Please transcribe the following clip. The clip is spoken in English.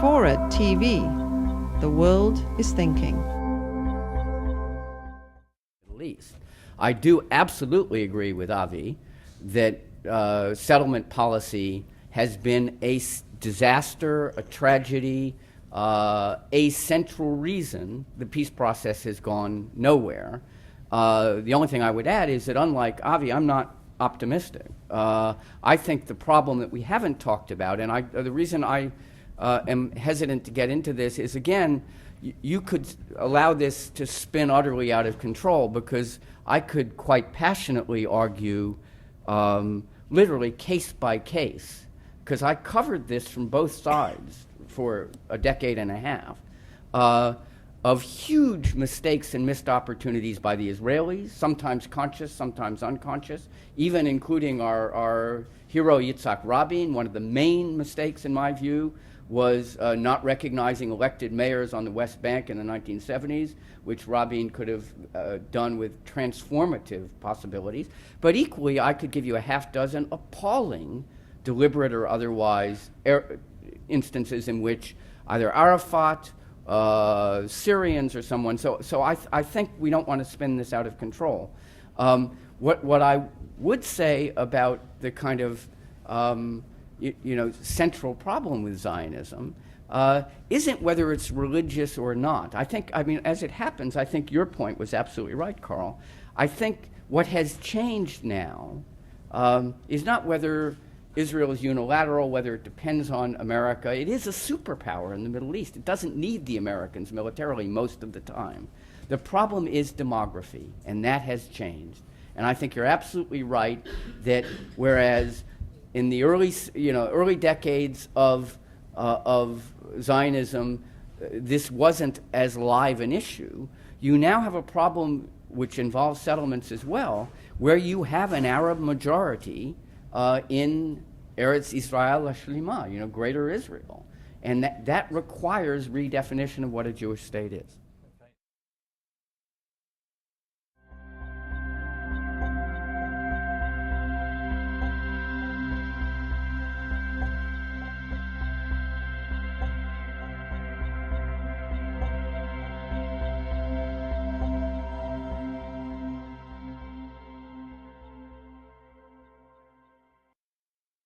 Forward TV. The world is thinking. At least. I do absolutely agree with Avi that settlement policy has been a disaster, a tragedy, a central reason the peace process has gone nowhere. The only thing I would add is that unlike Avi, I'm not optimistic. I think the problem that we haven't talked about, and the reason I am hesitant to get into this is, again, you could allow this to spin utterly out of control, because I could quite passionately argue literally case by case, because I covered this from both sides for a decade and a half, of huge mistakes and missed opportunities by the Israelis, sometimes conscious, sometimes unconscious, even including our hero Yitzhak Rabin. One of the main mistakes, in my view, was not recognizing elected mayors on the West Bank in the 1970s, which Rabin could have done with transformative possibilities. But equally, I could give you a half dozen appalling, deliberate or otherwise, instances in which either Arafat, Syrians or someone. So I think we don't want to spin this out of control. What I would say about the kind of central problem with Zionism isn't whether it's religious or not. As it happens, I think your point was absolutely right, Carl. I think what has changed now is not whether Israel is unilateral, whether it depends on America. It is a superpower in the Middle East. It doesn't need the Americans militarily most of the time. The problem is demography, and that has changed. And I think you're absolutely right that whereas in the early decades of Zionism, this wasn't as live an issue, you now have a problem which involves settlements as well, where you have an Arab majority in Eretz Israel HaShlima, Greater Israel. And that requires redefinition of what a Jewish state is.